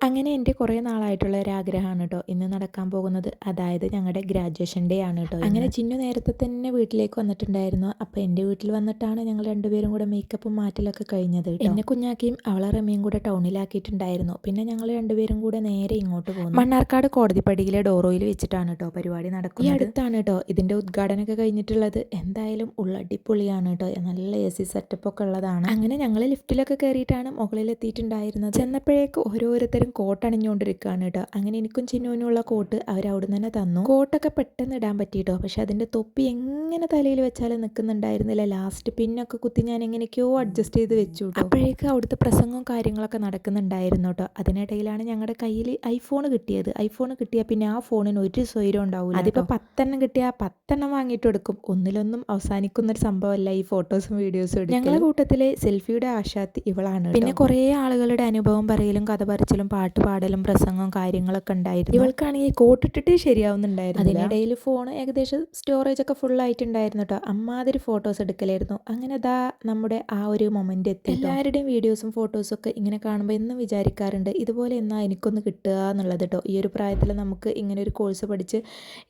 അങ്ങനെ എൻ്റെ കുറേ നാളായിട്ടുള്ള ഒരു ആഗ്രഹമാണ് കേട്ടോ ഇന്ന് നടക്കാൻ പോകുന്നത്. അതായത് ഞങ്ങളുടെ ഗ്രാജുവേഷൻ ഡേ ആണ് കേട്ടോ. അങ്ങനെ ചിന്നു നേരത്തെ തന്നെ വീട്ടിലേക്ക് വന്നിട്ടുണ്ടായിരുന്നു. അപ്പോൾ എൻ്റെ വീട്ടിൽ വന്നിട്ടാണ് ഞങ്ങൾ രണ്ടുപേരും കൂടെ മേക്കപ്പും മാറ്റലൊക്കെ കഴിഞ്ഞത്. എന്നെ കുഞ്ഞാക്കിയും അവളെ റമിയും കൂടെ ടൗണിലാക്കിയിട്ടുണ്ടായിരുന്നു. പിന്നെ ഞങ്ങൾ രണ്ടുപേരും കൂടെ നേരെ ഇങ്ങോട്ട് പോകുന്നു. മണ്ണാർക്കാട് കോടതിപ്പടിയിലെ ഡോറോയിൽ വെച്ചിട്ടാണ് കേട്ടോ പരിപാടി നടക്കുന്നത്. ഈ അടുത്താണ് കേട്ടോ ഇതിൻ്റെ ഉദ്ഘാടനമൊക്കെ കഴിഞ്ഞിട്ടുള്ളത്. എന്തായാലും ഉള്ളടിപൊളിയാണ് കേട്ടോ. നല്ല AC സെറ്റപ്പൊക്കെ ഉള്ളതാണ്. അങ്ങനെ ഞങ്ങൾ ലിഫ്റ്റിലൊക്കെ കയറിയിട്ടാണ് മുകളിലെത്തിയിട്ടുണ്ടായിരുന്നത്. ചെന്നപ്പോഴേക്ക് ഓരോരുത്തരും കോട്ട് അണിഞ്ഞുകൊണ്ടിരിക്കുകയാണ് കേട്ടോ. അങ്ങനെ എനിക്കും ചിന്നുവിനുള്ള കോട്ട് അവിടെ നിന്ന് തന്നെ തന്നു. കോട്ടൊക്കെ പെട്ടെന്ന് ഇടാൻ പറ്റിയിട്ടോ. പക്ഷെ അതിൻ്റെ തൊപ്പി എങ്ങനെ തലയിൽ വെച്ചാലും നിൽക്കുന്നുണ്ടായിരുന്നില്ല. ലാസ്റ്റ് പിന്നൊക്കെ കുത്തി ഞാൻ എങ്ങനെയൊക്കെയോ അഡ്ജസ്റ്റ് ചെയ്ത് വെച്ചു കേട്ടോ. അപ്പോഴേക്ക് അവിടുത്തെ പ്രസംഗവും കാര്യങ്ങളൊക്കെ നടക്കുന്നുണ്ടായിരുന്നു കേട്ടോ. അതിനിടയിലാണ് ഞങ്ങളുടെ കയ്യിൽ ഐഫോൺ കിട്ടിയത്. ഐഫോൺ കിട്ടിയാൽ പിന്നെ ആ ഫോണിന് ഒരു സ്വൈരം ഉണ്ടാവില്ല. അതിപ്പോൾ 10 എണ്ണം കിട്ടിയാൽ 10 എണ്ണം വാങ്ങിയിട്ട് എടുക്കും. ഒന്നിലൊന്നും അവസാനിക്കുന്നൊരു സംഭവമല്ല ഈ ഫോട്ടോസും വീഡിയോസും എടുക്കും. ഞങ്ങളുടെ കൂട്ടത്തിലെ സെൽഫിയുടെ ആശാത്തി ഇവളാണ്. പിന്നെ കുറേ ആളുകളുടെ അനുഭവം പറയലും കഥ പറച്ചിലും പാട്ട് പാടലും പ്രസംഗവും കാര്യങ്ങളൊക്കെ ഉണ്ടായിരുന്നു. ഇവൾക്കാണെങ്കിൽ കോട്ടിട്ടിട്ട് ശരിയാവുന്നുണ്ടായിരുന്നു. അതിനിടയിൽ ഫോൺ ഏകദേശം സ്റ്റോറേജ് ഒക്കെ ഫുൾ ആയിട്ടുണ്ടായിരുന്നു കേട്ടോ. അമ്മാതിരി ഫോട്ടോസ് എടുക്കലായിരുന്നു. അങ്ങനെ ദാ നമ്മുടെ ആ ഒരു മൊമെന്റ് എത്തി. എല്ലാവരുടെയും വീഡിയോസും ഫോട്ടോസും ഒക്കെ ഇങ്ങനെ കാണുമ്പോൾ എന്നും വിചാരിക്കാറുണ്ട് ഇതുപോലെ എന്നാ എനിക്കൊന്ന് കിട്ടുക എന്നുള്ളത് കേട്ടോ. ഈ ഒരു പ്രായത്തിൽ നമുക്ക് ഇങ്ങനെ ഒരു കോഴ്സ് പഠിച്ച്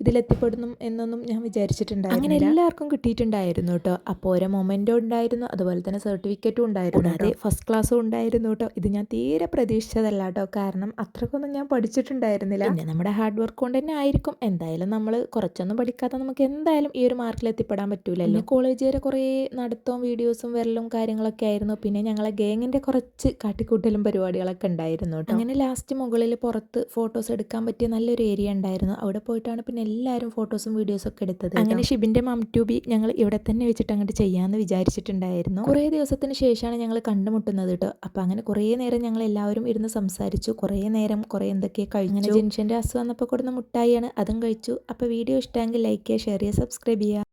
ഇതിലെത്തിപ്പെടുന്നു എന്നൊന്നും ഞാൻ വിചാരിച്ചിട്ടുണ്ടായിരുന്നു. അങ്ങനെ എല്ലാവർക്കും കിട്ടിയിട്ടുണ്ടായിരുന്നു കേട്ടോ. അപ്പോൾ ഓരോ മൊമെന്റും ഉണ്ടായിരുന്നു, അതുപോലെ തന്നെ സർട്ടിഫിക്കറ്റും ഉണ്ടായിരുന്നു. അതെ, ഫസ്റ്റ് ക്ലാസ്സും ഉണ്ടായിരുന്നു കേട്ടോ. ഇത് ഞാൻ തീരെ പ്രതീക്ഷിച്ചതല്ല കേട്ടോ. കാരണം അത്രക്കൊന്നും ഞാൻ പഠിച്ചിട്ടുണ്ടായിരുന്നില്ല. പിന്നെ നമ്മുടെ ഹാർഡ് വർക്ക് കൊണ്ട് തന്നെ ആയിരിക്കും. എന്തായാലും നമ്മൾ കുറച്ചൊന്നും പഠിക്കാതെ നമുക്ക് എന്തായാലും ഈ ഒരു മാർക്കിൽ എത്തിപ്പെടാൻ പറ്റൂലല്ലോ. കോളേജ് വരെ കുറേ നടത്തവും വീഡിയോസും വരലും കാര്യങ്ങളൊക്കെ ആയിരുന്നു. പിന്നെ ഞങ്ങളെ ഗേങ്ങിൻ്റെ കുറച്ച് കാട്ടിക്കൂട്ടലും പരിപാടികളൊക്കെ ഉണ്ടായിരുന്നു കേട്ടോ. അങ്ങനെ ലാസ്റ്റ് മുകളിൽ പുറത്ത് ഫോട്ടോസ് എടുക്കാൻ പറ്റിയ നല്ലൊരു ഏരിയ ഉണ്ടായിരുന്നു. അവിടെ പോയിട്ടാണ് പിന്നെ എല്ലാവരും ഫോട്ടോസും വീഡിയോസും ഒക്കെ എടുത്തത്. അങ്ങനെ ഷിബിൻ്റെ മം ടു ബി ഞങ്ങൾ ഇവിടെ തന്നെ വെച്ചിട്ട് അങ്ങോട്ട് ചെയ്യാമെന്ന് വിചാരിച്ചിട്ടുണ്ടായിരുന്നു. കുറേ ദിവസത്തിന് ശേഷമാണ് ഞങ്ങൾ കണ്ടുമുട്ടുന്നത് കേട്ടോ. അപ്പോൾ അങ്ങനെ കുറേ നേരം ഞങ്ങൾ എല്ലാവരും ഇരുന്ന് സംസാരിച്ചു. കുറേ നേരം കുറേ എന്തൊക്കെ കഴിഞ്ഞു. അങ്ങനെ ജംഗ്ഷൻ്റെ അസ് വന്നപ്പോൾ കൊടുന്ന മുട്ടായിയാണ്, അതും കഴിച്ചു. അപ്പോൾ വീഡിയോ ഇഷ്ടമെങ്കിൽ ലൈക്ക് ചെയ്യുക, ഷെയർ ചെയ്യുക, സബ്സ്ക്രൈബ് ചെയ്യുക.